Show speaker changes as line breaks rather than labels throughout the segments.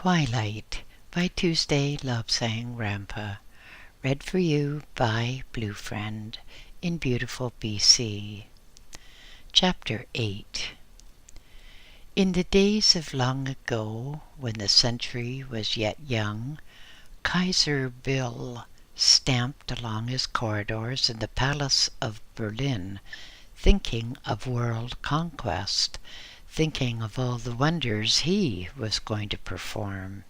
Twilight by Tuesday Lobsang Rampa. Read for you by BlueFriend in beautiful BC. Chapter 8. In the days of long ago, when the century was yet young, Kaiser Bill stamped along his corridors in the palace of Berlin, thinking of world conquest, thinking of all the wonders he was going to perform.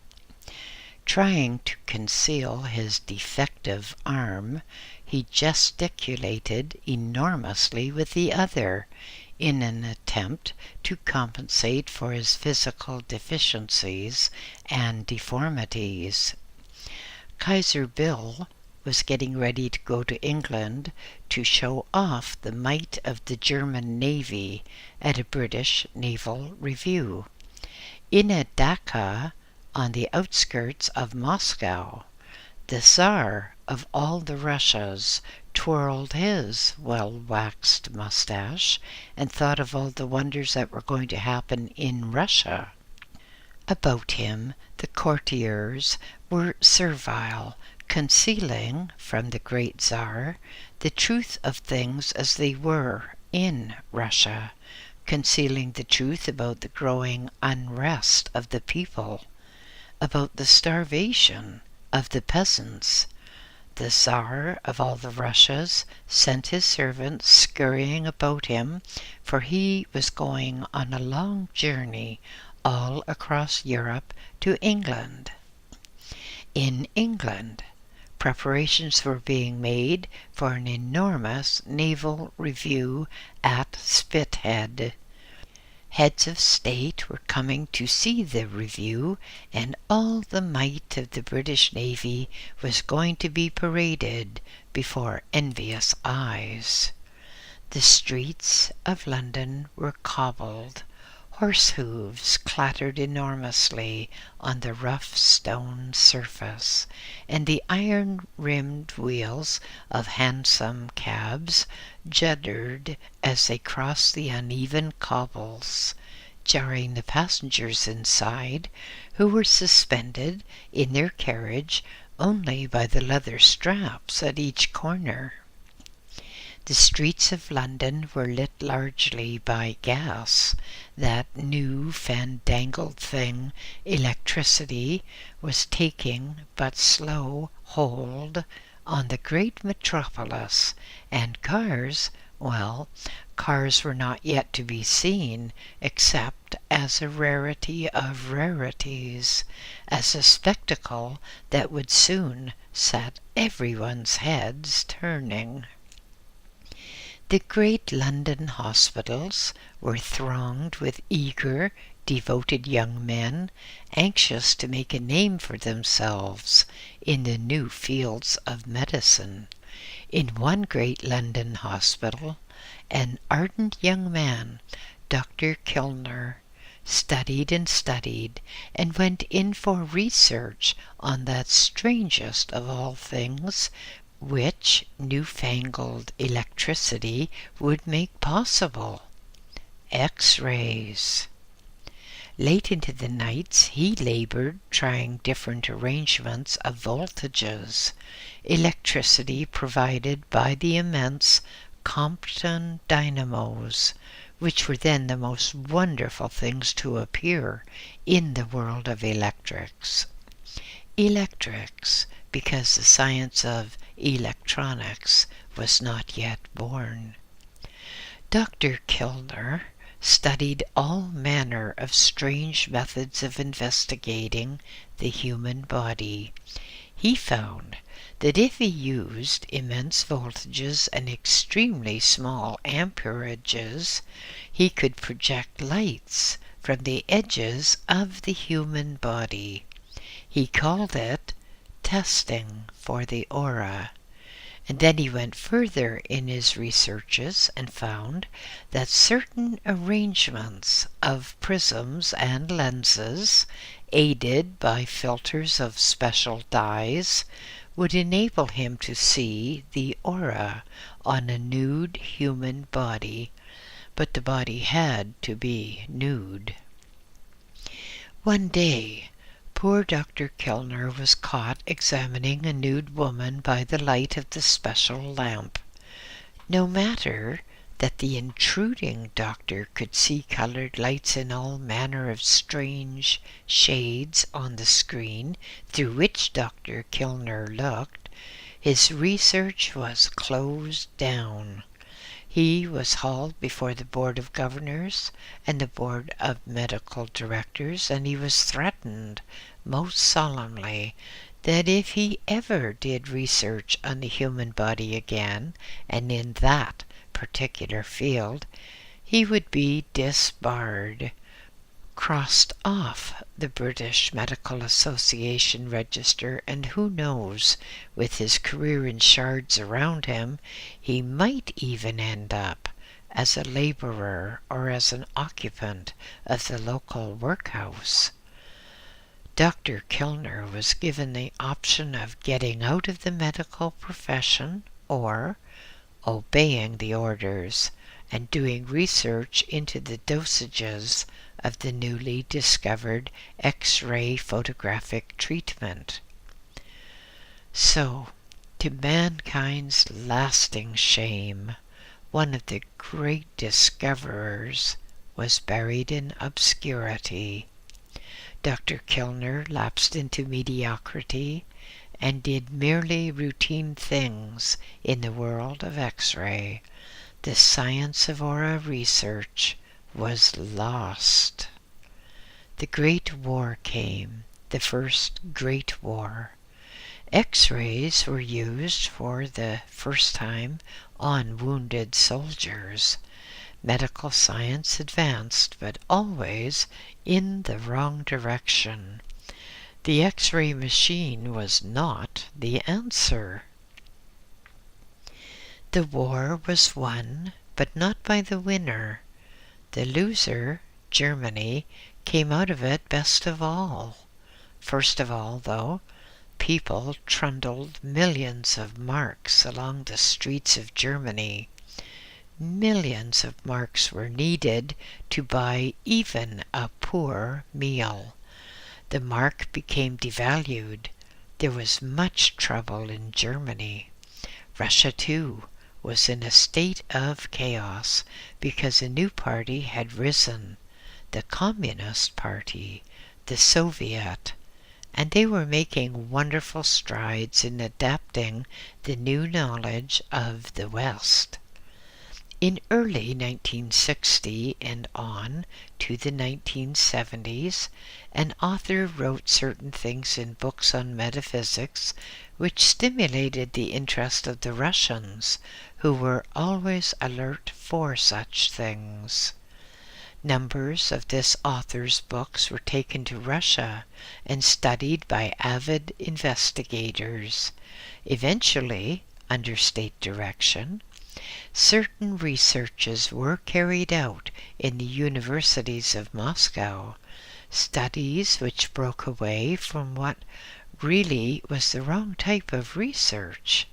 Trying to conceal his defective arm, he gesticulated enormously with the other in an attempt to compensate for his physical deficiencies and deformities. Kaiser Bill was getting ready to go to England to show off the might of the German Navy at a British naval review. In a dacha on the outskirts of Moscow, the Tsar of all the Russias twirled his well-waxed mustache and thought of all the wonders that were going to happen in Russia. About him, the courtiers were servile, concealing from the great Tsar the truth of things as they were in Russia, concealing the truth about the growing unrest of the people, about the starvation of the peasants. The Tsar of all the Russias sent his servants scurrying about him, for he was going on a long journey all across Europe to England. In England, preparations were being made for an enormous naval review at Spithead. Heads of state were coming to see the review, and all the might of the British Navy was going to be paraded before envious eyes. The streets of London were cobbled. Horse hooves clattered enormously on the rough stone surface, and the iron-rimmed wheels of hansom cabs juddered as they crossed the uneven cobbles, jarring the passengers inside, who were suspended in their carriage only by the leather straps at each corner. The streets of London were lit largely by gas. That new fandangled thing, electricity, was taking but slow hold on the great metropolis, and cars were not yet to be seen, except as a rarity of rarities, as a spectacle that would soon set everyone's heads turning. The great London hospitals were thronged with eager, devoted young men, anxious to make a name for themselves in the new fields of medicine. In one great London hospital, an ardent young man, Dr. Kilner, studied and went in for research on that strangest of all things which newfangled electricity would make possible: X-rays. Late into the nights he labored trying different arrangements of voltages, electricity provided by the immense Compton dynamos, which were then the most wonderful things to appear in the world of electrics. Electrics, because the science of electronics was not yet born. Dr. Kilner studied all manner of strange methods of investigating the human body. He found that if he used immense voltages and extremely small amperages, he could project lights from the edges of the human body. He called it testing for the aura. And then he went further in his researches and found that certain arrangements of prisms and lenses, aided by filters of special dyes, would enable him to see the aura on a nude human body, but the body had to be nude. One day, Poor Dr. Kilner was caught examining a nude woman by the light of the special lamp. No matter that the intruding doctor could see colored lights in all manner of strange shades on the screen through which Dr. Kilner looked, his research was closed down. He was hauled before the Board of Governors and the Board of Medical Directors, and he was threatened most solemnly that if he ever did research on the human body again, and in that particular field, he would be disbarred, crossed off the British Medical Association register, and who knows, with his career in shards around him, he might even end up as a laborer or as an occupant of the local workhouse. Dr. Kilner was given the option of getting out of the medical profession or obeying the orders and doing research into the dosages of the newly discovered X-ray photographic treatment. So, to mankind's lasting shame, one of the great discoverers was buried in obscurity. Dr. Kilner lapsed into mediocrity and did merely routine things in the world of X-ray. The science of aura research was lost. The Great War came, the first Great War. X-rays were used for the first time on wounded soldiers. Medical science advanced, but always in the wrong direction. The X-ray machine was not the answer. The war was won, but not by the winner. The loser, Germany, came out of it best of all. First of all, though, people trundled millions of marks along the streets of Germany. Millions of marks were needed to buy even a poor meal. The mark became devalued. There was much trouble in Germany. Russia, too, was in a state of chaos because a new party had risen, the Communist Party, the Soviet, and they were making wonderful strides in adapting the new knowledge of the West. In early 1960 and on to the 1970s, an author wrote certain things in books on metaphysics which stimulated the interest of the Russians, who were always alert for such things. Numbers of this author's books were taken to Russia and studied by avid investigators. Eventually, under state direction, certain researches were carried out in the universities of Moscow, studies which broke away from what really was the wrong type of research.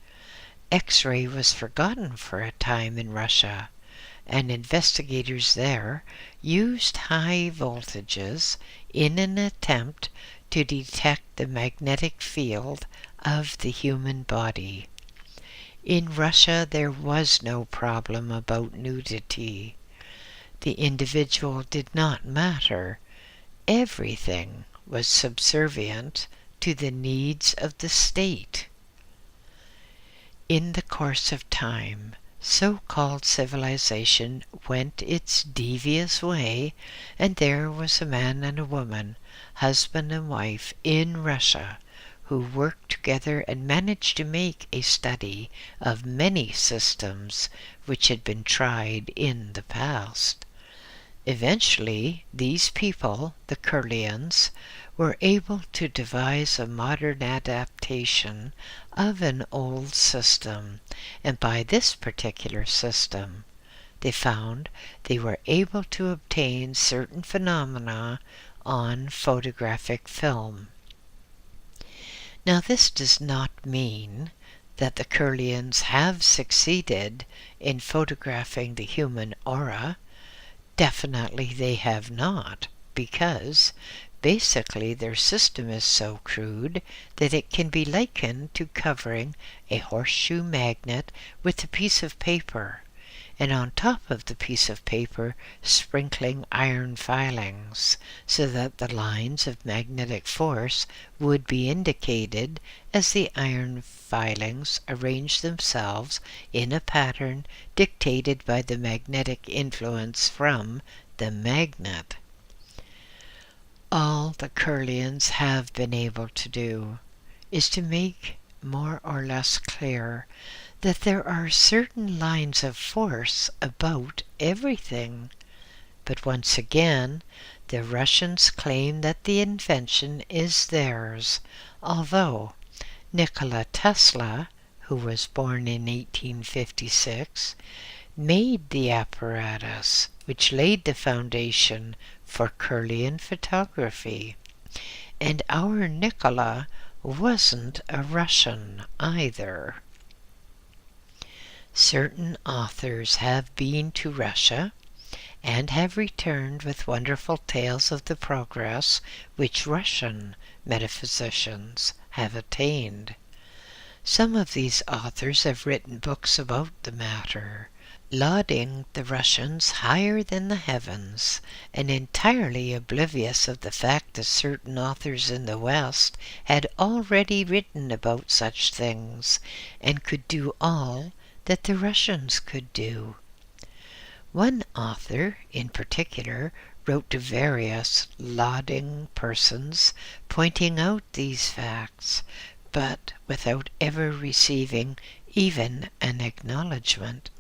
X-ray was forgotten for a time in Russia, and investigators there used high voltages in an attempt to detect the magnetic field of the human body. In Russia there was no problem about nudity. The individual did not matter. Everything was subservient to the needs of the state. In the course of time, so-called civilization went its devious way, and there was a man and a woman, husband and wife, in Russia, who worked together and managed to make a study of many systems which had been tried in the past. Eventually, these people, the Curlians, were able to devise a modern adaptation of an old system, and by this particular system, they found they were able to obtain certain phenomena on photographic film. Now, this does not mean that the Curlians have succeeded in photographing the human aura. Definitely they have not, because Basically, their system is so crude that it can be likened to covering a horseshoe magnet with a piece of paper, and on top of the piece of paper sprinkling iron filings, so that the lines of magnetic force would be indicated as the iron filings arrange themselves in a pattern dictated by the magnetic influence from the magnet. All the Curlians have been able to do is to make more or less clear that there are certain lines of force about everything. But once again, the Russians claim that the invention is theirs, although Nikola Tesla, who was born in 1856, made the apparatus which laid the foundation for Curlian photography. And our Nikola wasn't a Russian either. Certain authors have been to Russia and have returned with wonderful tales of the progress which Russian metaphysicians have attained. Some of these authors have written books about the matter, lauding the Russians higher than the heavens, and entirely oblivious of the fact that certain authors in the West had already written about such things, and could do all that the Russians could do. One author, in particular, wrote to various lauding persons, pointing out these facts, but without ever receiving even an acknowledgment.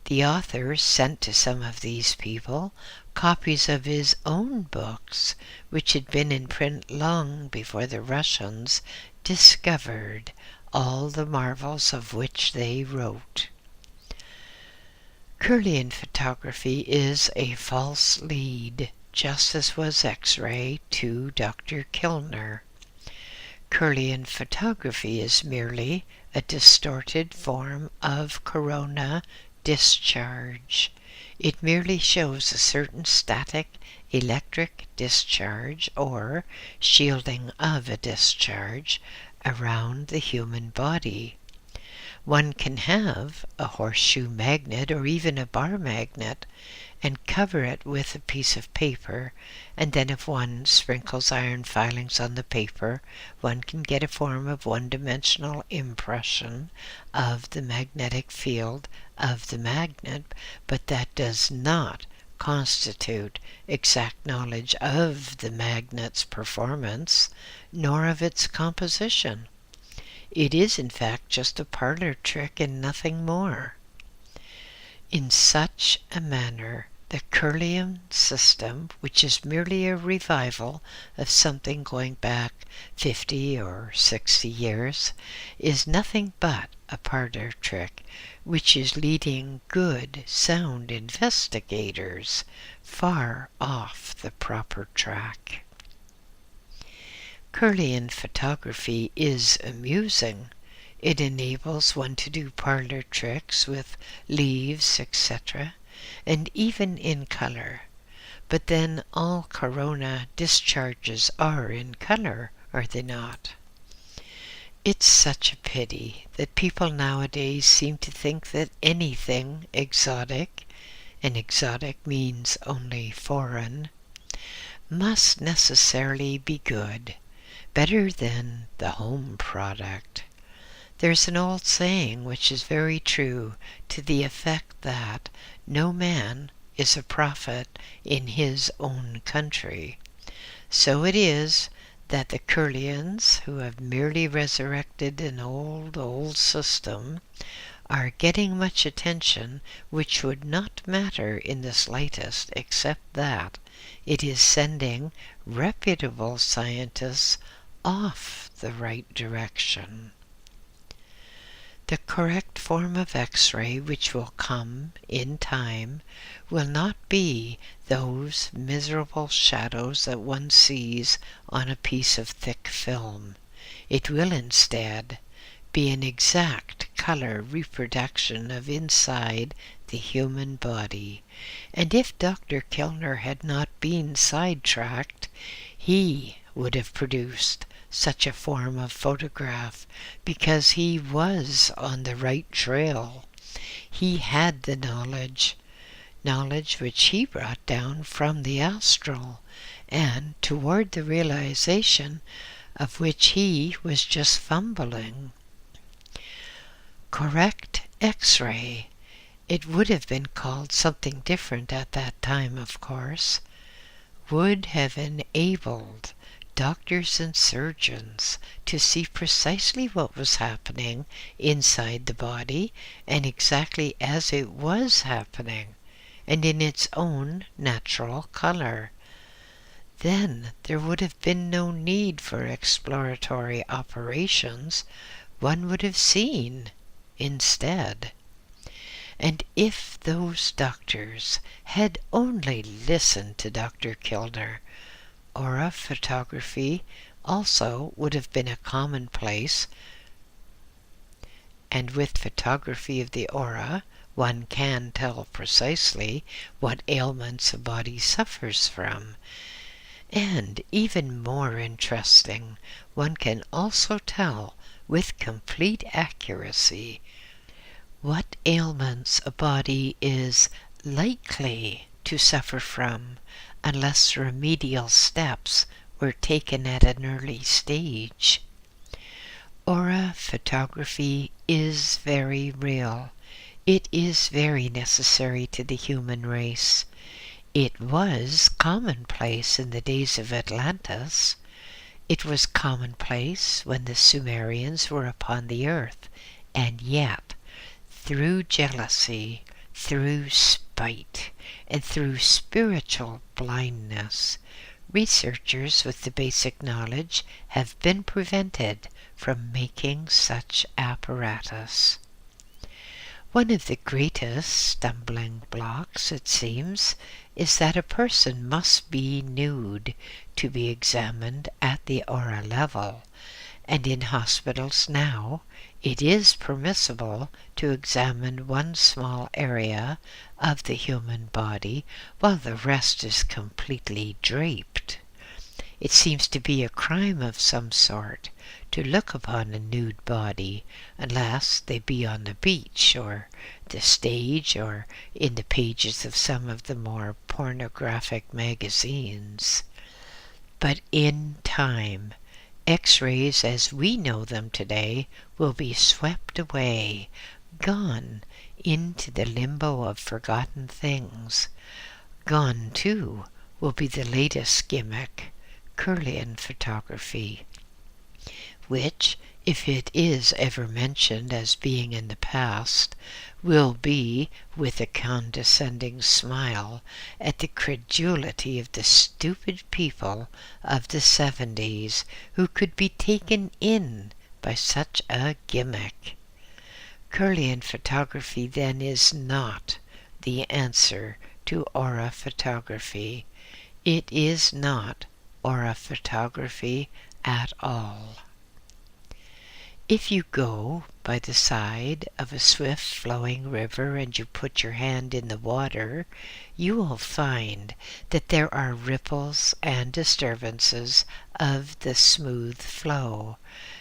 The author sent to some of these people copies of his own books, which had been in print long before the Russians discovered all the marvels of which they wrote. Curlian photography is a false lead, just as was X-ray to Dr. Kilner. Curlian photography is merely a distorted form of corona discharge. It merely shows a certain static electric discharge or shielding of a discharge around the human body. One can have a horseshoe magnet or even a bar magnet and cover it with a piece of paper, and then if one sprinkles iron filings on the paper, one can get a form of one-dimensional impression of the magnetic field of the magnet, but that does not constitute exact knowledge of the magnet's performance, nor of its composition. It is, in fact, just a parlor trick and nothing more. In such a manner, the Curlian system, which is merely a revival of something going back 50 or 60 years, is nothing but a parlor trick, which is leading good, sound investigators far off the proper track. Curlian photography is amusing. It enables one to do parlor tricks with leaves, etc., and even in color. But then all corona discharges are in color, are they not? It's such a pity that people nowadays seem to think that anything exotic, and exotic means only foreign, must necessarily be good, better than the home product. There's an old saying which is very true, to the effect that no man is a prophet in his own country. So it is that the Curlians, who have merely resurrected an old system, are getting much attention which would not matter in the slightest, except that it is sending reputable scientists off the right direction. The correct form of X-ray which will come in time will not be those miserable shadows that one sees on a piece of thick film. It will instead be an exact color reproduction of inside the human body. And if Dr. Kilner had not been sidetracked, he would have produced such a form of photograph because he was on the right trail. He had the knowledge which he brought down from the astral, and toward the realization of which he was just fumbling. Correct X-ray. It would have been called something different at that time, of course. Would have enabled doctors and surgeons to see precisely what was happening inside the body and exactly as it was happening and in its own natural color. Then there would have been no need for exploratory operations. One would have seen instead. And if those doctors had only listened to Dr. Kilner, aura photography also would have been a commonplace, and with photography of the aura, one can tell precisely what ailments a body suffers from. And even more interesting, one can also tell with complete accuracy what ailments a body is likely to suffer from unless remedial steps were taken at an early stage. Aura photography is very real. It is very necessary to the human race. It was commonplace in the days of Atlantis. It was commonplace when the Sumerians were upon the earth, and yet, through jealousy, through spite, and through spiritual blindness, researchers with the basic knowledge have been prevented from making such apparatus. One of the greatest stumbling blocks, it seems, is that a person must be nude to be examined at the aura level, and in hospitals now it is permissible to examine one small area of the human body while the rest is completely draped. It seems to be a crime of some sort to look upon a nude body unless they be on the beach or the stage or in the pages of some of the more pornographic magazines. But in time, X-rays as we know them today will be swept away, gone into the limbo of forgotten things. Gone, too, will be the latest gimmick, Kirlian photography, which, if it is ever mentioned as being in the past, will be with a condescending smile at the credulity of the stupid people of the 70s who could be taken in by such a gimmick. Kirlian photography, then, is not the answer to aura photography. It is not aura photography at all. If you go by the side of a swift-flowing river and you put your hand in the water, you will find that there are ripples and disturbances of the smooth flow.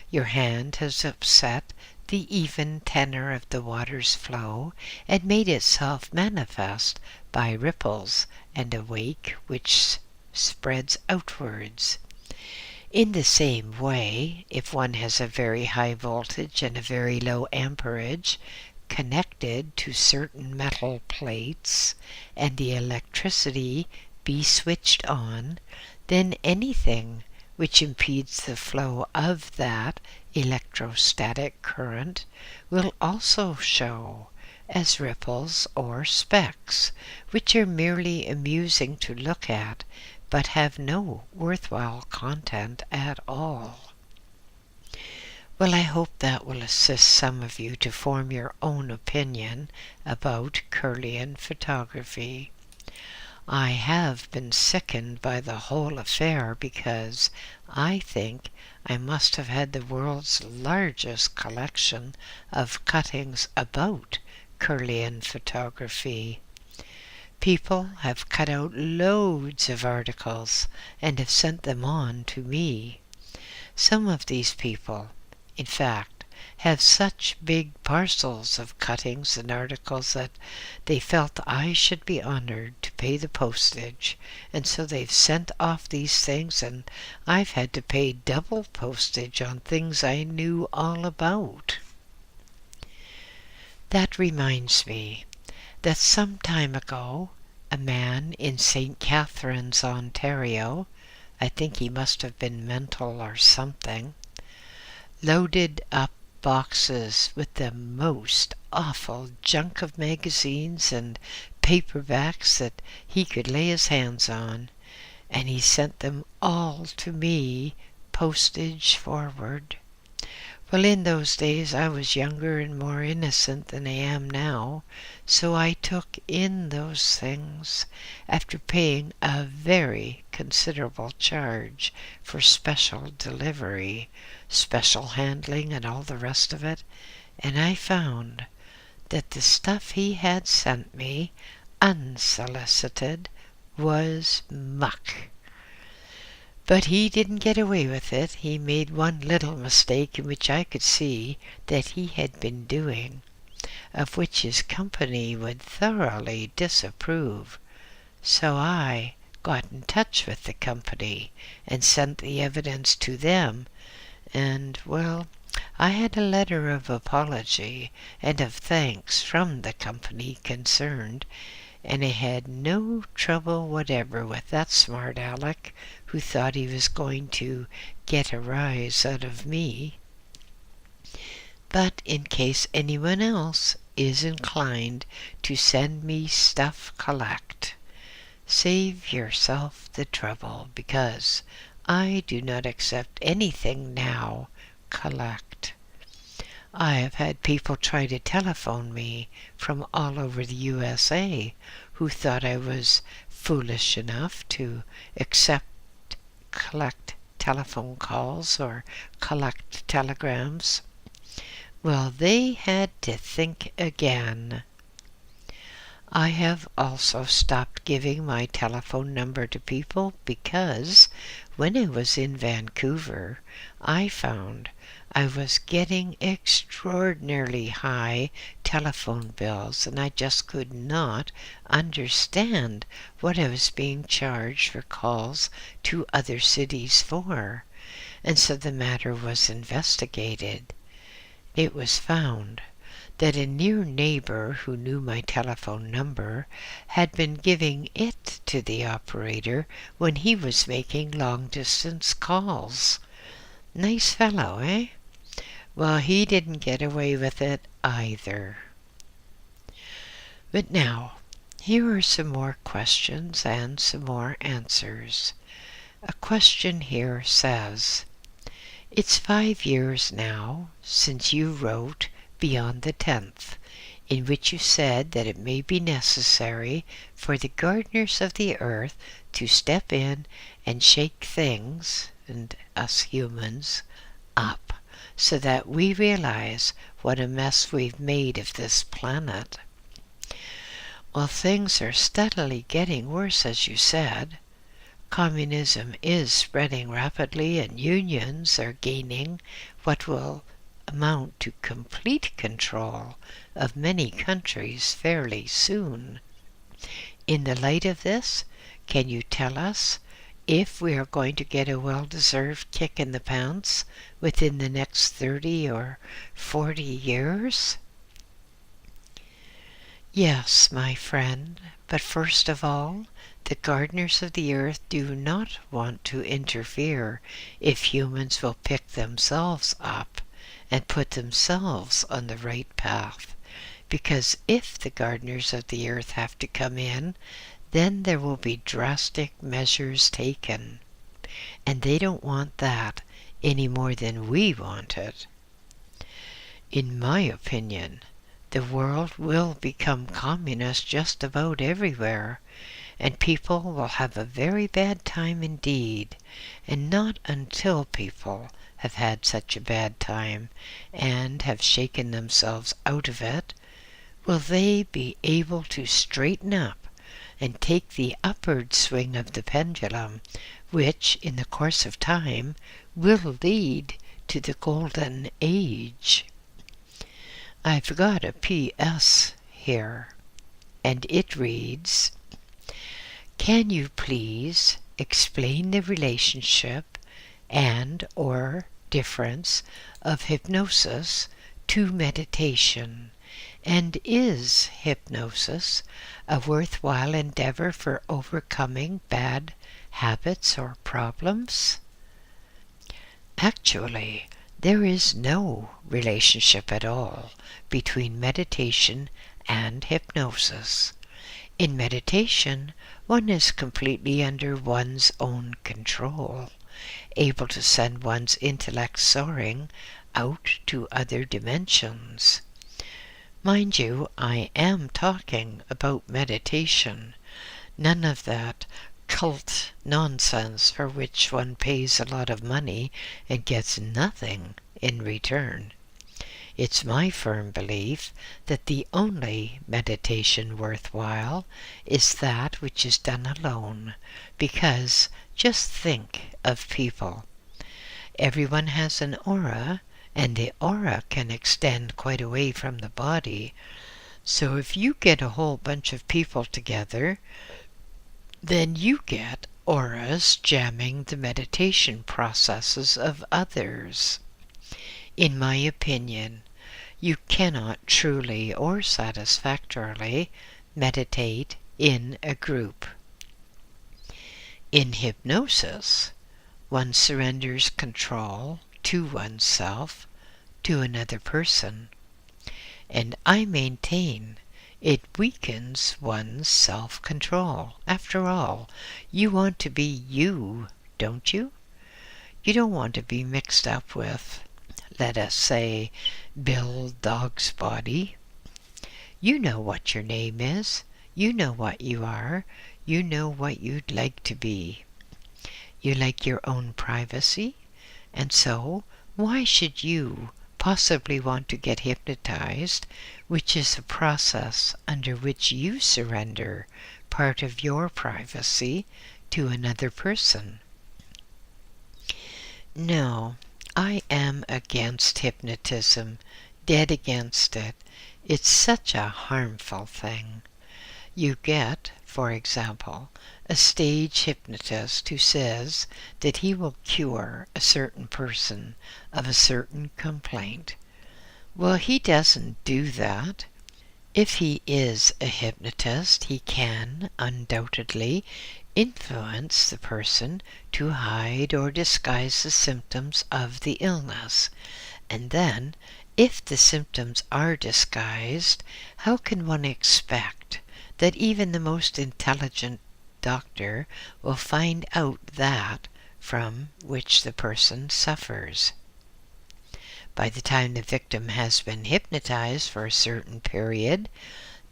Your hand has upset the even tenor of the water's flow and made itself manifest by ripples and a wake which spreads outwards. In the same way, if one has a very high voltage and a very low amperage connected to certain metal plates, and the electricity be switched on, then anything which impedes the flow of that electrostatic current will also show as ripples or specks, which are merely amusing to look at, but have no worthwhile content at all. Well, I hope that will assist some of you to form your own opinion about Kirlian photography. I have been sickened by the whole affair because I think I must have had the world's largest collection of cuttings about Kirlian photography. People have cut out loads of articles and have sent them on to me. Some of these people, in fact, have such big parcels of cuttings and articles that they felt I should be honored to pay the postage, and so they've sent off these things, and I've had to pay double postage on things I knew all about. That reminds me that some time ago a man in St. Catharines, Ontario, I think he must have been mental or something, loaded up boxes with the most awful junk of magazines and paperbacks that he could lay his hands on, and he sent them all to me, postage forward. Well, in those days I was younger and more innocent than I am now, so I took in those things after paying a very considerable charge for special delivery, special handling, and all the rest of it, and I found that the stuff he had sent me, unsolicited, was muck. But he didn't get away with it. He made one little mistake in which I could see that he had been doing, of which his company would thoroughly disapprove. So I got in touch with the company and sent the evidence to them, and, well, I had a letter of apology and of thanks from the company concerned, and I had no trouble whatever with that smart aleck who thought he was going to get a rise out of me. But in case anyone else is inclined to send me stuff collect, save yourself the trouble, because I do not accept anything now collect. I have had people try to telephone me from all over the USA who thought I was foolish enough to collect telephone calls or collect telegrams. Well, they had to think again. I have also stopped giving my telephone number to people because when I was in Vancouver, I found I was getting extraordinarily high telephone bills, and I just could not understand what I was being charged for calls to other cities for, and so the matter was investigated. It was found that a near neighbor who knew my telephone number had been giving it to the operator when he was making long-distance calls. Nice fellow, eh? Well, he didn't get away with it either. But now, here are some more questions and some more answers. A question here says, "It's 5 years now since you wrote Beyond the 10th, in which you said that it may be necessary for the gardeners of the earth to step in and shake things, and us humans, up, so that we realize what a mess we've made of this planet. Well, things are steadily getting worse, as you said. Communism is spreading rapidly, and unions are gaining what will amount to complete control of many countries fairly soon. In the light of this, can you tell us if we are going to get a well-deserved kick in the pants within the next 30 or 40 years? Yes, my friend, but first of all, the gardeners of the earth do not want to interfere if humans will pick themselves up and put themselves on the right path, because if the gardeners of the earth have to come in, then there will be drastic measures taken, and they don't want that any more than we want it. In my opinion, the world will become communist just about everywhere, and people will have a very bad time indeed. And not until people have had such a bad time and have shaken themselves out of it will they be able to straighten up and take the upward swing of the pendulum, which in the course of time will lead to the golden age. I've got a P.S. here, and it reads, "Can you please explain the relationship and or difference of hypnosis to meditation? And is hypnosis a worthwhile endeavor for overcoming bad habits or problems?" Actually, there is no relationship at all between meditation and hypnosis. In meditation, one is completely under one's own control, able to send one's intellect soaring out to other dimensions. Mind you, I am talking about meditation, none of that cult nonsense for which one pays a lot of money and gets nothing in return. It's my firm belief that the only meditation worthwhile is that which is done alone, because just think of people. Everyone has an aura, and the aura can extend quite away from the body. So if you get a whole bunch of people together, then you get auras jamming the meditation processes of others. In my opinion, you cannot truly or satisfactorily meditate in a group. In hypnosis, one surrenders control to oneself to another person, and I maintain it weakens one's self-control. After all, you want to be you, don't you? You don't want to be mixed up with, let us say, Bill Dog's body. You know what your name is. You know what you are. You know what you'd like to be. You like your own privacy, and so why should you possibly want to get hypnotized, which is a process under which you surrender part of your privacy to another person? No, I am against hypnotism, dead against it. It's such a harmful thing. You get, for example, a stage hypnotist who says that he will cure a certain person of a certain complaint. Well, he doesn't do that. If he is a hypnotist, he can undoubtedly influence the person to hide or disguise the symptoms of the illness. And then, if the symptoms are disguised, how can one expect that even the most intelligent doctor will find out that from which the person suffers? By the time the victim has been hypnotized for a certain period,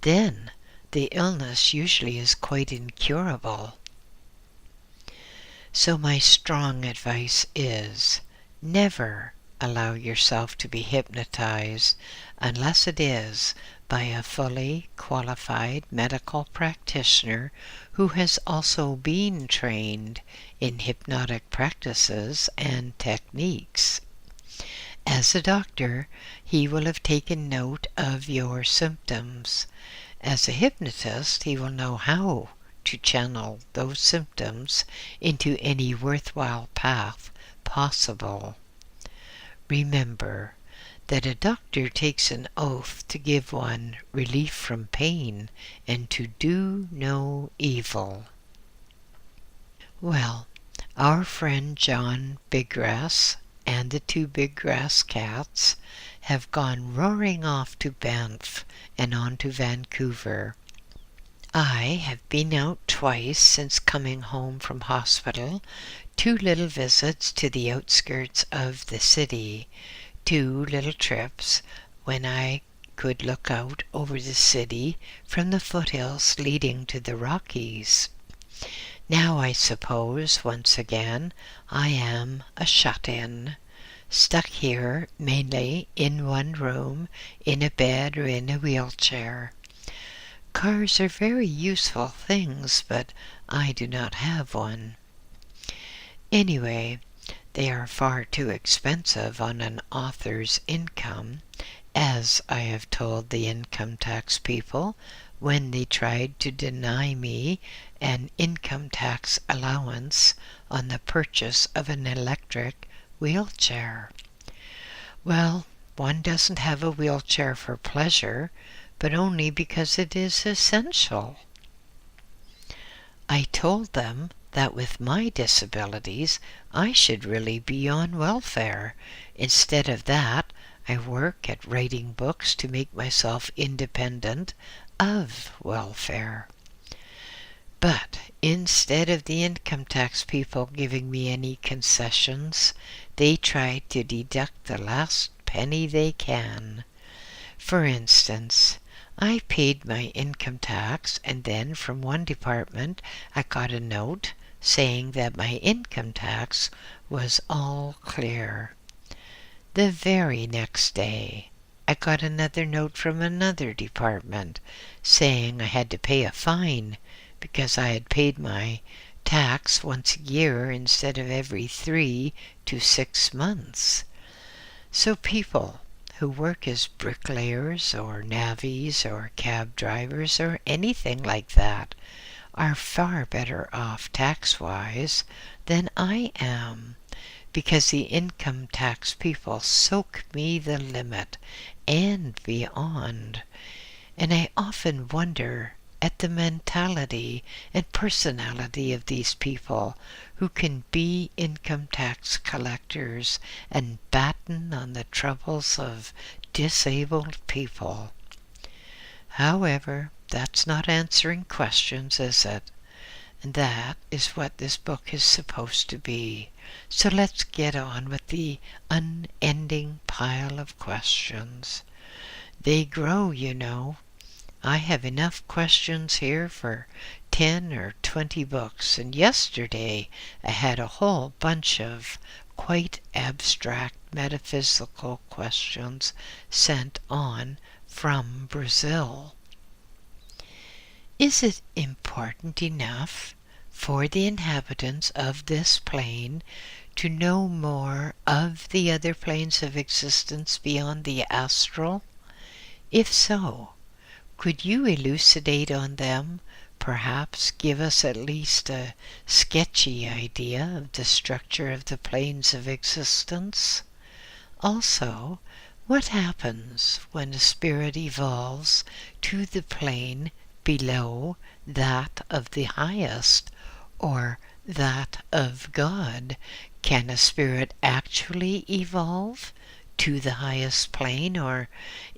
then the illness usually is quite incurable. So my strong advice is, never allow yourself to be hypnotized unless it is by a fully qualified medical practitioner who has also been trained in hypnotic practices and techniques. As a doctor, he will have taken note of your symptoms. As a hypnotist, he will know how to channel those symptoms into any worthwhile path possible. Remember that a doctor takes an oath to give one relief from pain and to do no evil. Well, our friend John Biggrass and the two Biggrass cats have gone roaring off to Banff and on to Vancouver. I have been out twice since coming home from hospital, 2 little visits to the outskirts of the city, 2 little trips when I could look out over the city from the foothills leading to the Rockies. Now I suppose, once again, I am a shut-in, stuck here mainly in one room, in a bed or in a wheelchair. Cars are very useful things, but I do not have one. Anyway, they are far too expensive on an author's income, as I have told the income tax people when they tried to deny me an income tax allowance on the purchase of an electric wheelchair. Well, one doesn't have a wheelchair for pleasure, but only because it is essential. I told them that with my disabilities I should really be on welfare. Instead of that, I work at writing books to make myself independent of welfare. But instead of the income tax people giving me any concessions, they try to deduct the last penny they can. For instance, I paid my income tax, and then from one department I got a note saying that my income tax was all clear. The very next day, I got another note from another department saying I had to pay a fine because I had paid my tax once a year instead of every 3 to 6 months. So people who work as bricklayers or navvies or cab drivers or anything like that are far better off tax-wise than I am, because the income tax people soak me the limit and beyond. And I often wonder at the mentality and personality of these people who can be income tax collectors and batten on the troubles of disabled people. However, that's not answering questions, is it? And that is what this book is supposed to be. So let's get on with the unending pile of questions. They grow, you know. I have enough questions here for 10 or 20 books, and yesterday I had a whole bunch of quite abstract metaphysical questions sent on from Brazil. Is it important enough for the inhabitants of this plane to know more of the other planes of existence beyond the astral? If so, could you elucidate on them, perhaps give us at least a sketchy idea of the structure of the planes of existence? Also, what happens when a spirit evolves to the plane below that of the highest, or that of God? Can a spirit actually evolve to the highest plane, or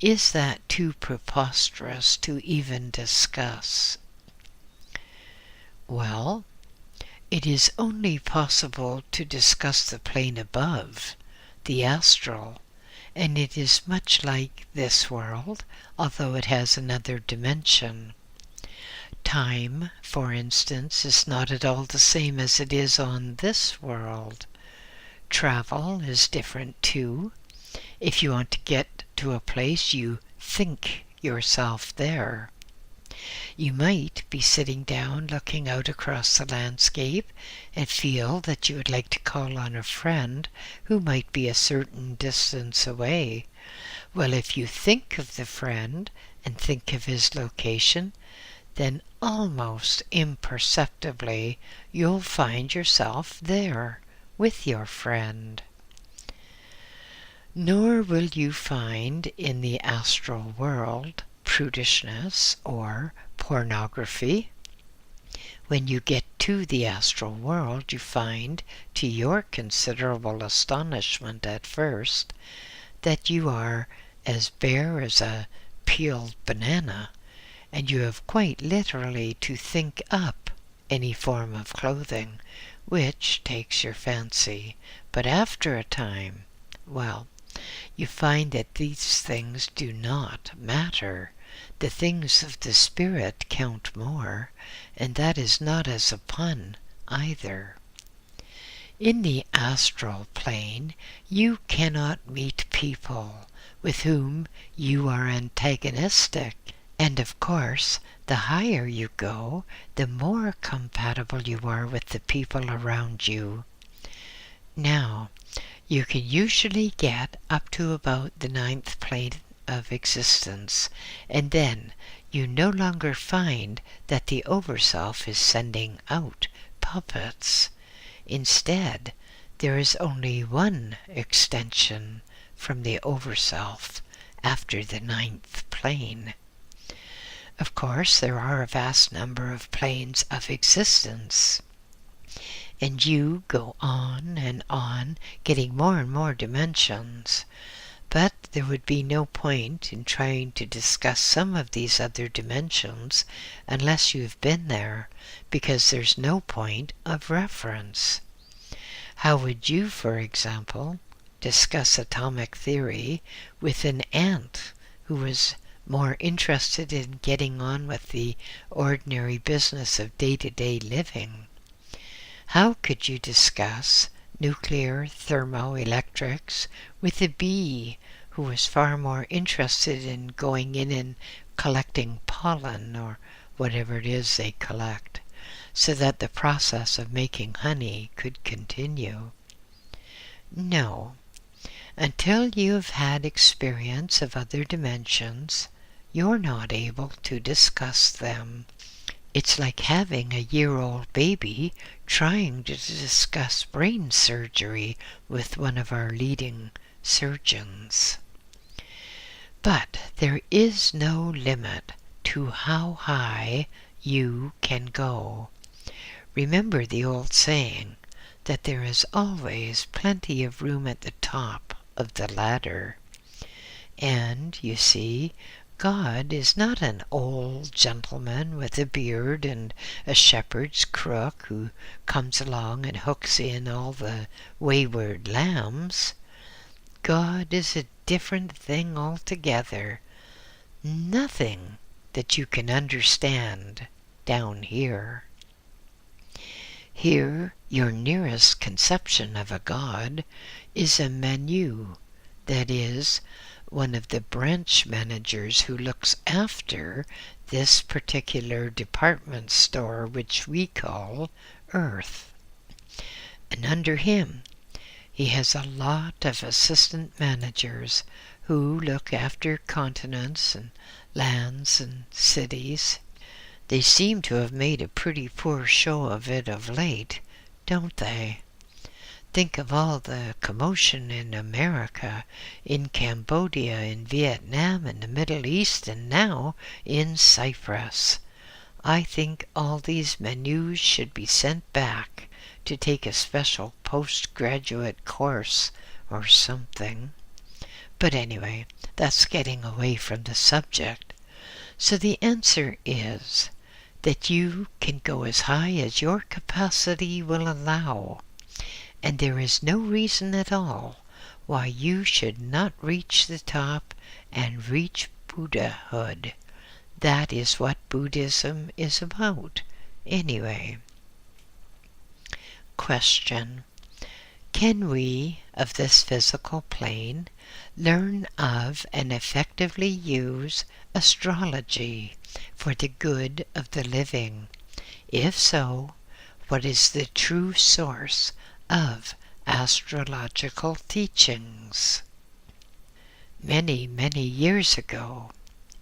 is that too preposterous to even discuss? Well, it is only possible to discuss the plane above, the astral, and it is much like this world, although it has another dimension. Time, for instance, is not at all the same as it is on this world. Travel is different too. If you want to get to a place, you think yourself there. You might be sitting down looking out across the landscape and feel that you would like to call on a friend who might be a certain distance away. Well, if you think of the friend and think of his location, then almost imperceptibly you'll find yourself there with your friend. Nor will you find in the astral world prudishness or pornography. When you get to the astral world, you find, to your considerable astonishment at first, that you are as bare as a peeled banana, and you have quite literally to think up any form of clothing which takes your fancy. But after a time, well, you find that these things do not matter. the things of the spirit count more, and that is not as a pun either. In the astral plane, you cannot meet people with whom you are antagonistic, and of course, the higher you go, the more compatible you are with the people around you. Now, you can usually get up to about the 9th plane of existence, and then you no longer find that the Overself is sending out puppets. Instead, there is only one extension from the Overself after the 9th plane. Of course, there are a vast number of planes of existence, and you go on and on, getting more and more dimensions. But there would be no point in trying to discuss some of these other dimensions unless you've been there, because there's no point of reference. How would you, for example, discuss atomic theory with an ant who was more interested in getting on with the ordinary business of day-to-day living? How could you discuss nuclear thermoelectrics with a bee who was far more interested in going in and collecting pollen or whatever it is they collect, so that the process of making honey could continue? No. Until you've had experience of other dimensions, you're not able to discuss them. It's like having a year-old baby trying to discuss brain surgery with one of our leading surgeons. But there is no limit to how high you can go. Remember the old saying that there is always plenty of room at the top of the ladder. And, you see, God is not an old gentleman with a beard and a shepherd's crook who comes along and hooks in all the wayward lambs. God is a different thing altogether. Nothing that you can understand down here. Here, your nearest conception of a God is a menu, that is, one of the branch managers who looks after this particular department store which we call Earth. And under him, he has a lot of assistant managers who look after continents and lands and cities. They seem to have made a pretty poor show of it of late, don't they? Think of all the commotion in America, in Cambodia, in Vietnam, in the Middle East, and now in Cyprus. I think all these menus should be sent back to take a special postgraduate course or something. But anyway, that's getting away from the subject. So the answer is that you can go as high as your capacity will allow, and there is no reason at all why you should not reach the top and reach Buddhahood. That is what Buddhism is about, anyway. Question: can we, of this physical plane, learn of and effectively use astrology for the good of the living? If so, what is the true source of astrological teachings? Many, many years ago,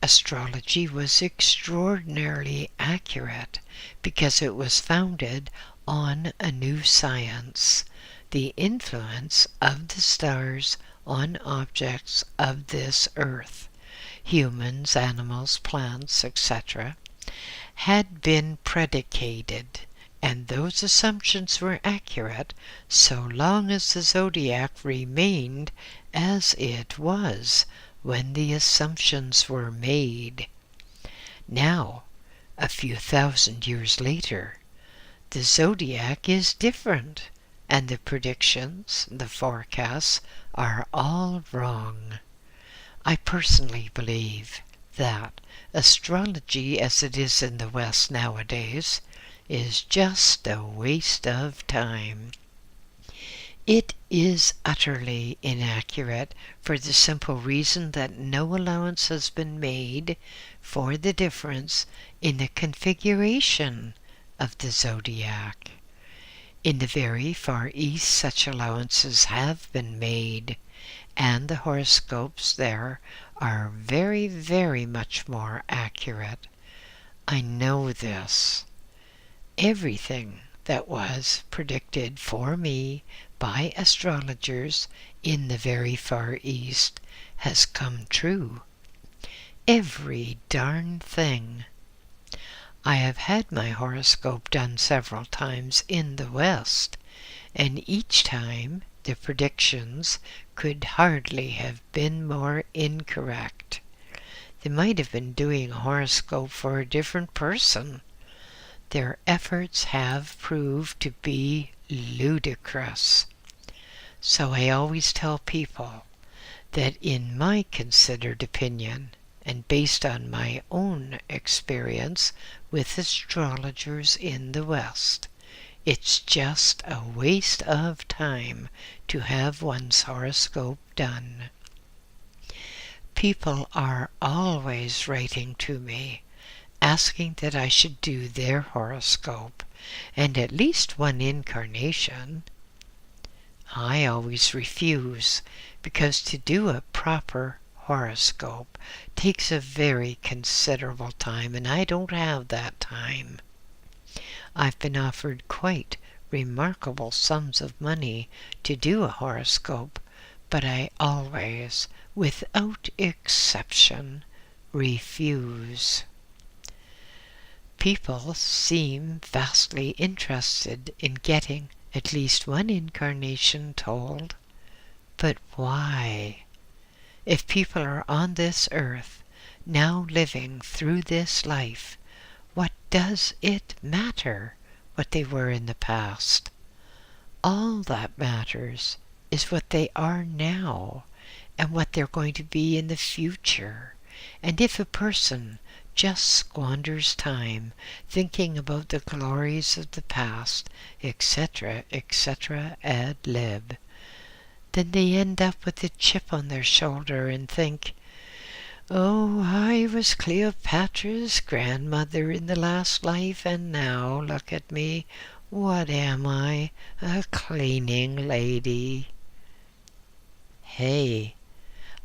astrology was extraordinarily accurate because it was founded on a new science, the influence of the stars on objects of this earth, humans, animals, plants, etc., had been predicated, and those assumptions were accurate so long as the zodiac remained as it was when the assumptions were made. Now, a few thousand years later, the zodiac is different, and the predictions, the forecasts, are all wrong. I personally believe that astrology as it is in the West nowadays is just a waste of time. It is utterly inaccurate for the simple reason that no allowance has been made for the difference in the configuration of the zodiac. In the very Far East, such allowances have been made, and the horoscopes there are very, very much more accurate. I know this. Everything that was predicted for me by astrologers in the very Far East has come true. Every darn thing. I have had my horoscope done several times in the West, and each time the predictions could hardly have been more incorrect. They might have been doing a horoscope for a different person. Their efforts have proved to be ludicrous. So I always tell people that in my considered opinion, and based on my own experience with astrologers in the West, it's just a waste of time to have one's horoscope done. People are always writing to me, asking that I should do their horoscope, and at least one incarnation. I always refuse, because to do a proper horoscope takes a very considerable time, and I don't have that time. I've been offered quite remarkable sums of money to do a horoscope, but I always, without exception, refuse. People seem vastly interested in getting at least one incarnation told. But why? If people are on this earth, now living through this life, what does it matter what they were in the past? All that matters is what they are now and what they're going to be in the future. And if a person just squanders time thinking about the glories of the past, etc., etc., ad lib, then they end up with a chip on their shoulder and think, "Oh, I was Cleopatra's grandmother in the last life, and now look at me. What am I? A cleaning lady." Hey,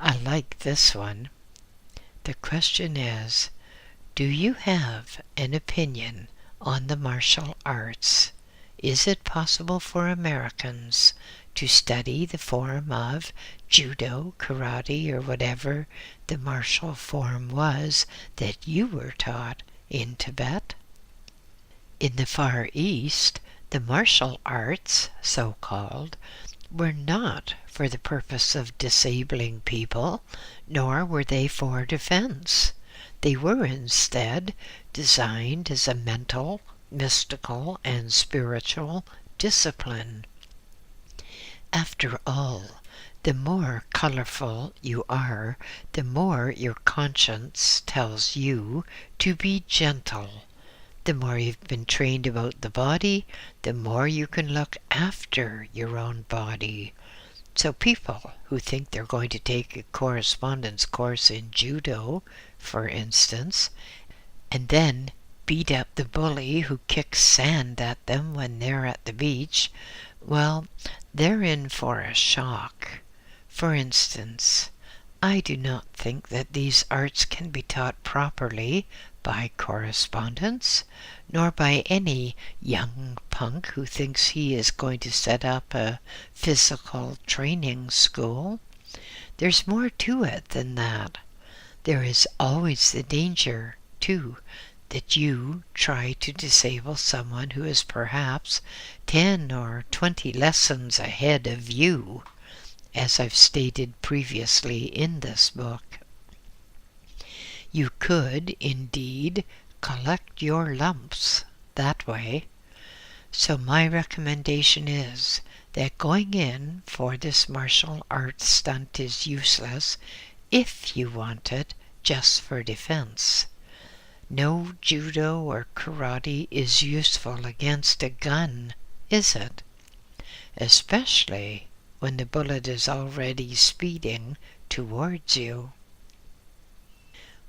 I like this one. The question is, do you have an opinion on the martial arts? Is it possible for Americans to study the form of judo, karate, or whatever the martial form was that you were taught in Tibet? In the Far East, the martial arts, so-called, were not for the purpose of disabling people, nor were they for defense. They were instead designed as a mental, mystical, and spiritual discipline. After all, the more colorful you are, the more your conscience tells you to be gentle. The more you've been trained about the body, the more you can look after your own body. So people who think they're going to take a correspondence course in judo, for instance, and then beat up the bully who kicks sand at them when they're at the beach, well, they're in for a shock. For instance, I do not think that these arts can be taught properly by correspondence, nor by any young punk who thinks he is going to set up a physical training school. There's more to it than that. There is always the danger, too, that you try to disable someone who is perhaps 10 or 20 lessons ahead of you, as I've stated previously in this book. You could, indeed, collect your lumps that way. So my recommendation is that going in for this martial arts stunt is useless if you want it just for defense. No judo or karate is useful against a gun, is it? Especially when the bullet is already speeding towards you.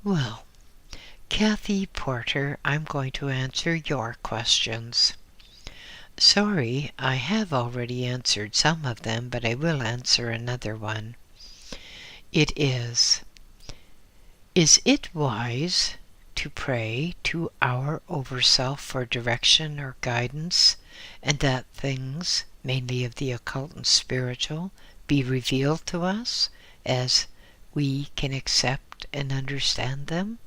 Well, Kathy Porter, I'm going to answer your questions. Sorry, I have already answered some of them, but I will answer another one. It is it wise to pray to our Overself for direction or guidance, and that things, mainly of the occult and spiritual, be revealed to us as we can accept and understand them?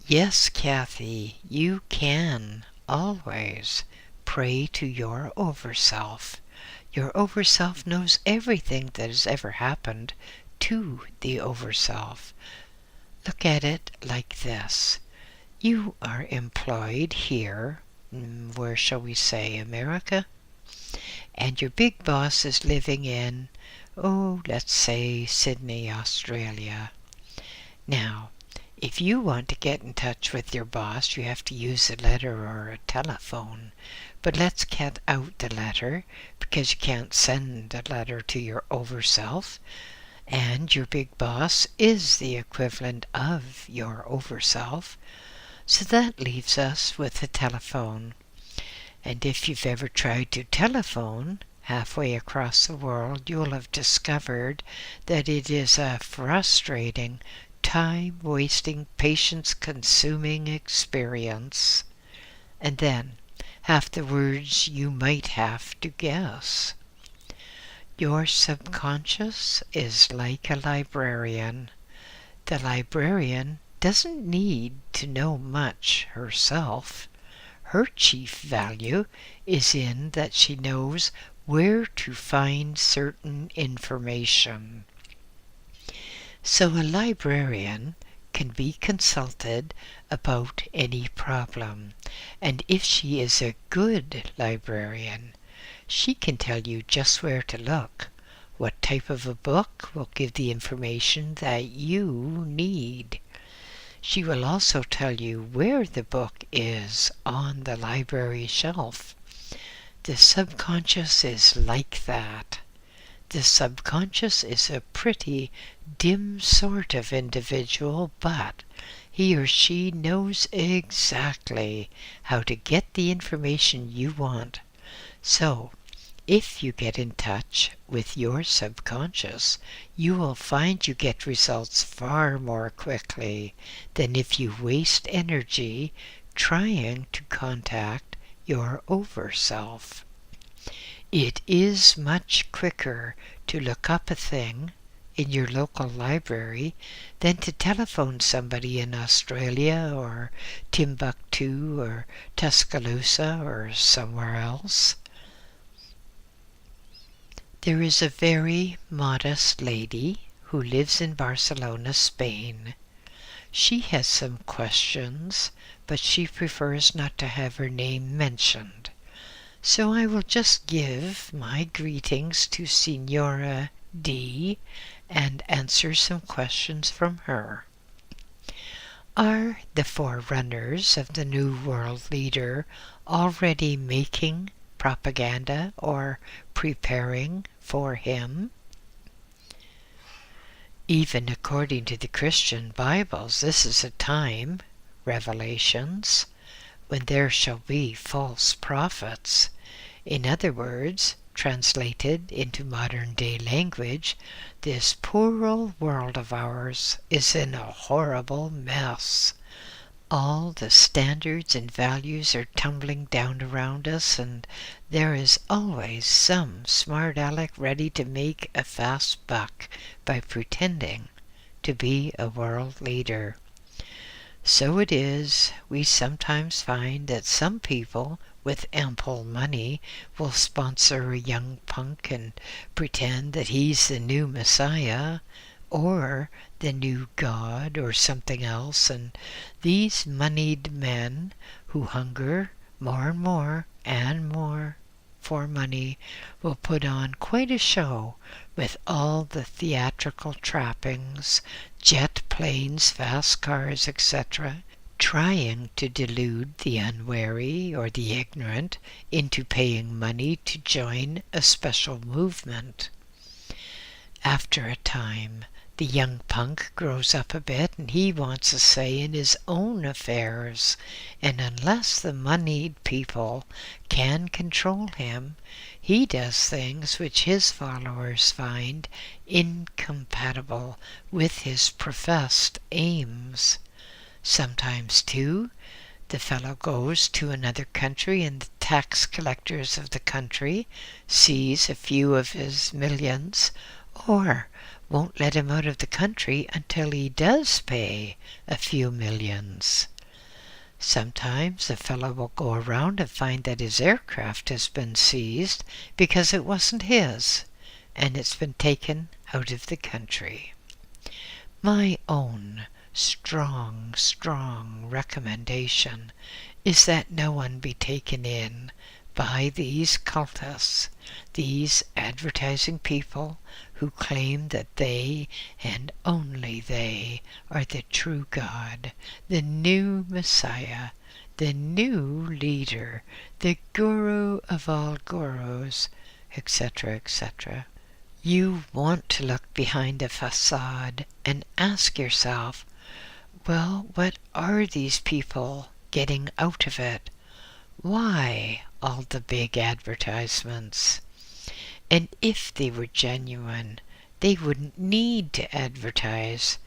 Yes, Kathy, you can always pray to your Overself. Your Overself knows everything that has ever happened to the Overself. Look at it like this. You are employed here, where shall we say, America? And your big boss is living in, let's say Sydney, Australia. Now, if you want to get in touch with your boss, you have to use a letter or a telephone. But let's cut out the letter, because you can't send a letter to your Overself. And your big boss is the equivalent of your Overself. So that leaves us with the telephone. And if you've ever tried to telephone halfway across the world, you'll have discovered that it is a frustrating, time-wasting, patience-consuming experience. And then, half the words you might have to guess. Your subconscious is like a librarian. The librarian doesn't need to know much herself. Her chief value is in that she knows where to find certain information. So a librarian can be consulted about any problem, and if she is a good librarian, she can tell you just where to look. What type of a book will give the information that you need. She will also tell you where the book is on the library shelf. The subconscious is like that. The subconscious is a pretty dim sort of individual, but he or she knows exactly how to get the information you want. So, if you get in touch with your subconscious, you will find you get results far more quickly than if you waste energy trying to contact your Overself. It is much quicker to look up a thing in your local library than to telephone somebody in Australia or Timbuktu or Tuscaloosa or somewhere else. There is a very modest lady who lives in Barcelona, Spain. She has some questions, but she prefers not to have her name mentioned. So I will just give my greetings to Signora D and answer some questions from her. Are the forerunners of the New World Leader already making propaganda or preparing for him? Even according to the Christian Bibles, this is a time, Revelations, when there shall be false prophets. In other words, translated into modern-day language, this poor old world of ours is in a horrible mess. All the standards and values are tumbling down around us, and there is always some smart aleck ready to make a fast buck by pretending to be a world leader. So it is, we sometimes find that some people with ample money will sponsor a young punk and pretend that he's the new Messiah or the new God or something else, and these moneyed men who hunger more and more and more for money will put on quite a show with all the theatrical trappings, jet planes, fast cars, etc., trying to delude the unwary or the ignorant into paying money to join a special movement. After a time, the young punk grows up a bit and he wants a say in his own affairs, and unless the moneyed people can control him, he does things which his followers find incompatible with his professed aims. Sometimes, too, the fellow goes to another country and the tax collectors of the country seize a few of his millions, or won't let him out of the country until he does pay a few millions. Sometimes a fellow will go around and find that his aircraft has been seized because it wasn't his, and it's been taken out of the country. My own strong recommendation is that no one be taken in by these cultists, these advertising people who claim that they and only they are the true God, the new Messiah, the new leader, the guru of all gurus, etc., etc. You want to look behind a facade and ask yourself, well, what are these people getting out of it? Why all the big advertisements? And if they were genuine, they wouldn't need to advertise.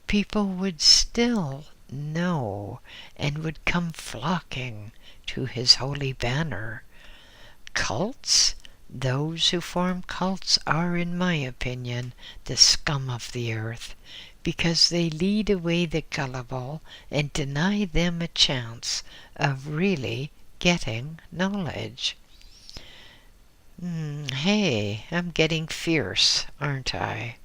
People would still know and would come flocking to his holy banner. Cults? Those who form cults are, in my opinion, the scum of the earth, because they lead away the gullible and deny them a chance of really getting knowledge. Hey, I'm getting fierce, aren't I?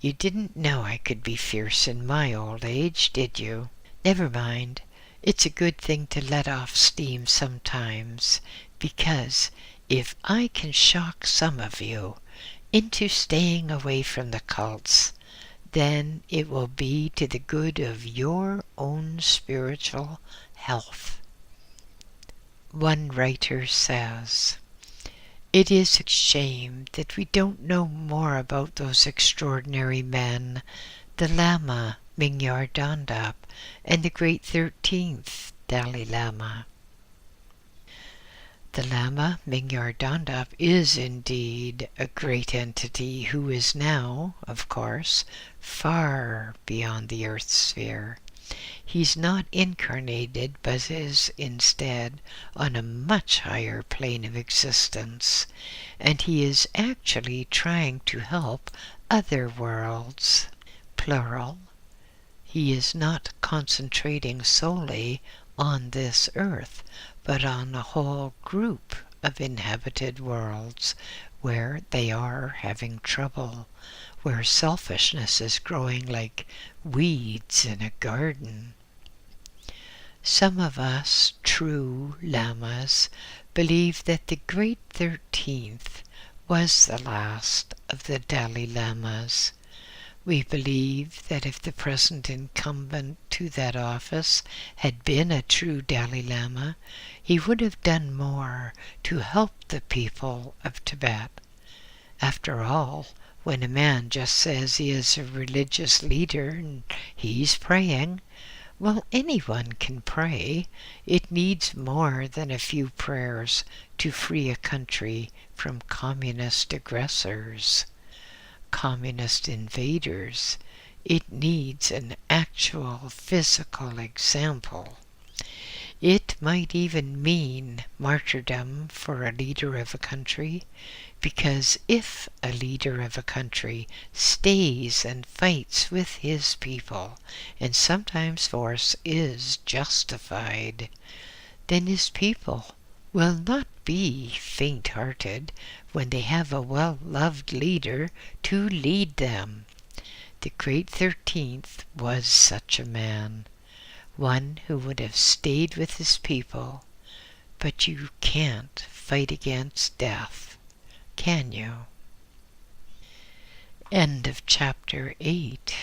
You didn't know I could be fierce in my old age, did you? Never mind. It's a good thing to let off steam sometimes, because if I can shock some of you into staying away from the cults, then it will be to the good of your own spiritual health. One writer says, "It is a shame that we don't know more about those extraordinary men, the Lama Mingyar Dandap and the great 13th Dalai Lama." The Lama Mingyar Dandap is indeed a great entity who is now, of course, far beyond the Earth's sphere. He's not incarnated, but is instead on a much higher plane of existence, and he is actually trying to help other worlds, plural. He is not concentrating solely on this earth, but on a whole group of inhabited worlds where they are having trouble, where selfishness is growing like weeds in a garden. Some of us true lamas believe that the great 13th was the last of the Dalai Lamas. We believe that if the present incumbent to that office had been a true Dalai Lama, he would have done more to help the people of Tibet. After all, when a man just says he is a religious leader and he's praying, well, anyone can pray. It needs more than a few prayers to free a country from communist aggressors, communist invaders. It needs an actual physical example. It might even mean martyrdom for a leader of a country, because if a leader of a country stays and fights with his people, and sometimes force is justified, then his people will not be faint-hearted when they have a well-loved leader to lead them. The great 13th was such a man, one who would have stayed with his people, But you can't fight against death, can you? End of chapter 8.